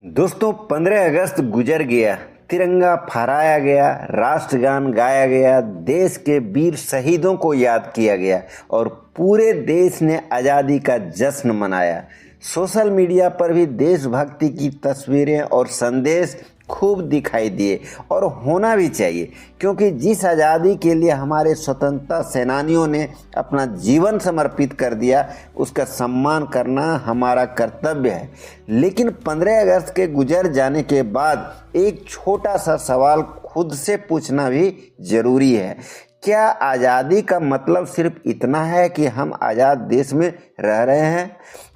दोस्तों 15 अगस्त गुजर गया, तिरंगा फहराया गया, राष्ट्रगान गाया गया, देश के वीर शहीदों को याद किया गया और पूरे देश ने आज़ादी का जश्न मनाया। सोशल मीडिया पर भी देशभक्ति की तस्वीरें और संदेश खूब दिखाई दिए और होना भी चाहिए, क्योंकि जिस आज़ादी के लिए हमारे स्वतंत्रता सेनानियों ने अपना जीवन समर्पित कर दिया, उसका सम्मान करना हमारा कर्तव्य है। लेकिन 15 अगस्त के गुजर जाने के बाद एक छोटा सा सवाल खुद से पूछना भी जरूरी है। क्या आज़ादी का मतलब सिर्फ इतना है कि हम आज़ाद देश में रह रहे हैं?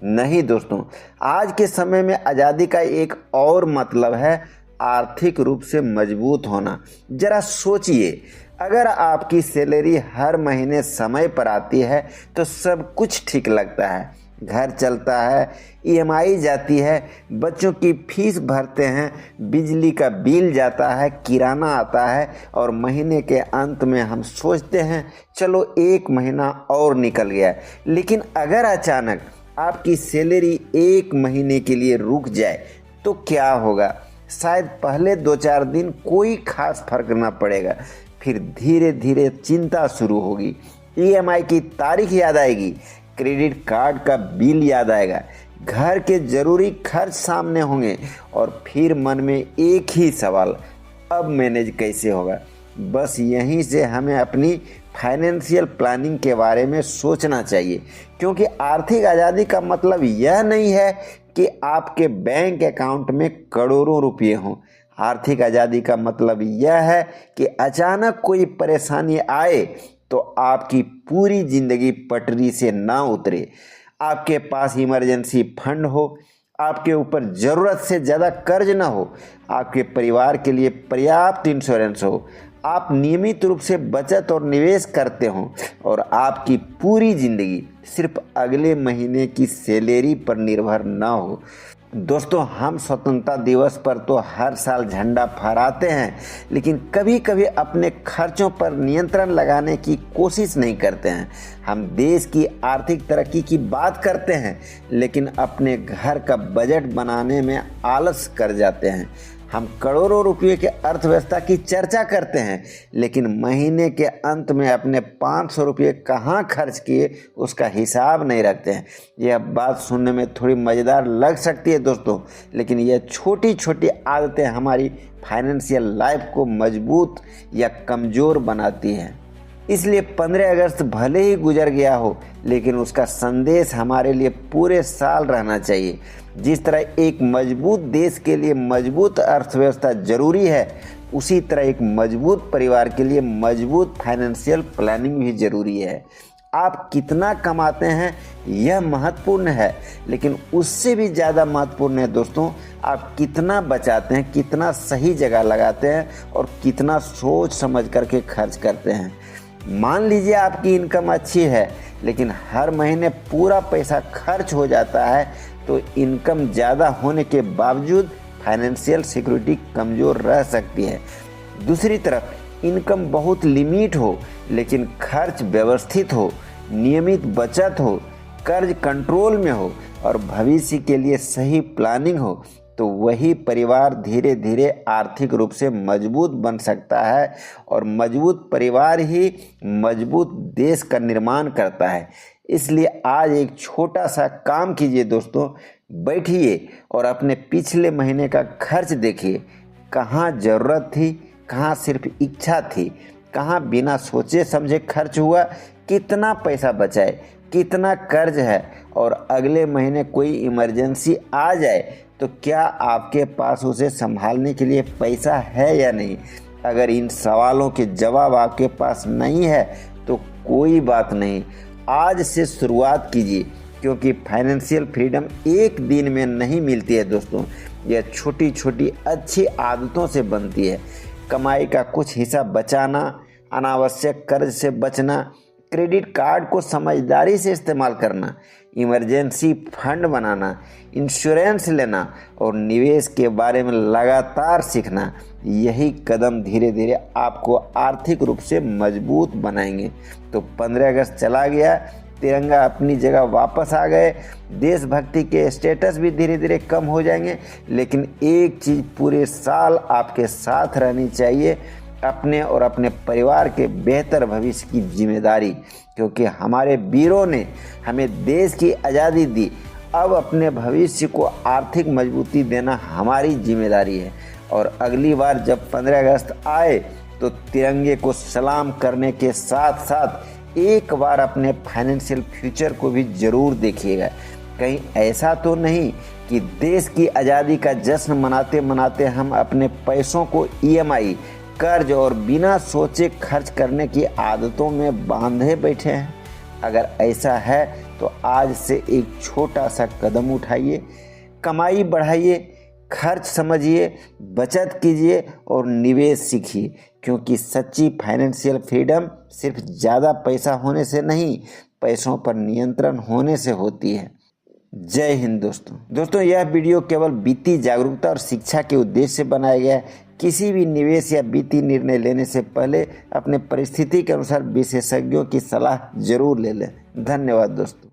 नहीं दोस्तों, आज के समय में आज़ादी का एक और मतलब है आर्थिक रूप से मजबूत होना। जरा सोचिए, अगर आपकी सैलरी हर महीने समय पर आती है तो सब कुछ ठीक लगता है, घर चलता है, ईएमआई जाती है, बच्चों की फीस भरते हैं, बिजली का बिल जाता है, किराना आता है और महीने के अंत में हम सोचते हैं चलो एक महीना और निकल गया। लेकिन अगर अचानक आपकी सैलरी एक महीने के लिए रुक जाए तो क्या होगा? शायद पहले 2-4 दिन कोई खास फर्क ना पड़ेगा, फिर धीरे धीरे चिंता शुरू होगी। ईएमआई की तारीख याद आएगी, क्रेडिट कार्ड का बिल याद आएगा, घर के जरूरी खर्च सामने होंगे और फिर मन में एक ही सवाल, अब मैनेज कैसे होगा? बस यहीं से हमें अपनी फाइनेंशियल प्लानिंग के बारे में सोचना चाहिए, क्योंकि आर्थिक आज़ादी का मतलब यह नहीं है कि आपके बैंक अकाउंट में करोड़ों रुपए हों। आर्थिक आज़ादी का मतलब यह है कि अचानक कोई परेशानी आए तो आपकी पूरी जिंदगी पटरी से ना उतरे, आपके पास इमरजेंसी फंड हो, आपके ऊपर ज़रूरत से ज़्यादा कर्ज ना हो, आपके परिवार के लिए पर्याप्त इंश्योरेंस हो, आप नियमित रूप से बचत और निवेश करते हों और आपकी पूरी ज़िंदगी सिर्फ अगले महीने की सैलरी पर निर्भर ना हो। दोस्तों, हम स्वतंत्रता दिवस पर तो हर साल झंडा फहराते हैं, लेकिन कभी कभी अपने खर्चों पर नियंत्रण लगाने की कोशिश नहीं करते हैं। हम देश की आर्थिक तरक्की की बात करते हैं, लेकिन अपने घर का बजट बनाने में आलस कर जाते हैं। हम करोड़ों रुपये के अर्थव्यवस्था की चर्चा करते हैं, लेकिन महीने के अंत में अपने 500 रुपये कहाँ खर्च किए उसका हिसाब नहीं रखते हैं। यह बात सुनने में थोड़ी मज़ेदार लग सकती है दोस्तों, लेकिन यह छोटी छोटी आदतें हमारी फाइनेंशियल लाइफ को मजबूत या कमज़ोर बनाती हैं। इसलिए 15 अगस्त भले ही गुजर गया हो, लेकिन उसका संदेश हमारे लिए पूरे साल रहना चाहिए। जिस तरह एक मजबूत देश के लिए मजबूत अर्थव्यवस्था जरूरी है, उसी तरह एक मजबूत परिवार के लिए मजबूत फाइनेंशियल प्लानिंग भी जरूरी है। आप कितना कमाते हैं यह महत्वपूर्ण है, लेकिन उससे भी ज़्यादा महत्वपूर्ण है दोस्तों, आप कितना बचाते हैं, कितना सही जगह लगाते हैं और कितना सोच समझ करके खर्च करते हैं। मान लीजिए आपकी इनकम अच्छी है, लेकिन हर महीने पूरा पैसा खर्च हो जाता है, तो इनकम ज़्यादा होने के बावजूद फाइनेंशियल सिक्योरिटी कमज़ोर रह सकती है। दूसरी तरफ इनकम बहुत लिमिट हो, लेकिन खर्च व्यवस्थित हो, नियमित बचत हो, कर्ज कंट्रोल में हो और भविष्य के लिए सही प्लानिंग हो, तो वही परिवार धीरे धीरे आर्थिक रूप से मजबूत बन सकता है और मजबूत परिवार ही मजबूत देश का निर्माण करता है। इसलिए आज एक छोटा सा काम कीजिए दोस्तों, बैठिए और अपने पिछले महीने का खर्च देखिए। कहाँ ज़रूरत थी, कहाँ सिर्फ इच्छा थी, कहाँ बिना सोचे समझे खर्च हुआ, कितना पैसा बचाए, कितना कर्ज है और अगले महीने कोई इमरजेंसी आ जाए तो क्या आपके पास उसे संभालने के लिए पैसा है या नहीं? अगर इन सवालों के जवाब आपके पास नहीं है तो कोई बात नहीं, आज से शुरुआत कीजिए, क्योंकि फाइनेंशियल फ्रीडम एक दिन में नहीं मिलती है दोस्तों। यह छोटी छोटी अच्छी आदतों से बनती है। कमाई का कुछ हिस्सा बचाना, अनावश्यक कर्ज से बचना, क्रेडिट कार्ड को समझदारी से इस्तेमाल करना, इमरजेंसी फंड बनाना, इंश्योरेंस लेना और निवेश के बारे में लगातार सीखना, यही कदम धीरे धीरे आपको आर्थिक रूप से मजबूत बनाएंगे। तो 15 अगस्त चला गया, तिरंगा अपनी जगह वापस आ गए, देशभक्ति के स्टेटस भी धीरे धीरे कम हो जाएंगे। लेकिन एक चीज़ पूरे साल आपके साथ रहनी चाहिए, अपने और अपने परिवार के बेहतर भविष्य की जिम्मेदारी, क्योंकि हमारे वीरों ने हमें देश की आज़ादी दी। अब अपने भविष्य को आर्थिक मजबूती देना हमारी जिम्मेदारी है। और अगली बार जब 15 अगस्त आए तो तिरंगे को सलाम करने के साथ साथ एक बार अपने फाइनेंशियल फ्यूचर को भी जरूर देखिएगा। कहीं ऐसा तो नहीं कि देश की आज़ादी का जश्न मनाते मनाते हम अपने पैसों को EMI, कर्ज और बिना सोचे खर्च करने की आदतों में बांधे बैठे हैं। अगर ऐसा है तो आज से एक छोटा सा कदम उठाइए, कमाई बढ़ाइए, खर्च समझिए, बचत कीजिए और निवेश सीखिए, क्योंकि सच्ची फाइनेंशियल फ्रीडम सिर्फ ज़्यादा पैसा होने से नहीं, पैसों पर नियंत्रण होने से होती है। जय हिंद दोस्तों, यह वीडियो केवल वित्तीय जागरूकता और शिक्षा के उद्देश्य से बनाया गया है। किसी भी निवेश या वित्तीय निर्णय लेने से पहले अपने परिस्थिति के अनुसार विशेषज्ञों की सलाह जरूर ले लें। धन्यवाद दोस्तों।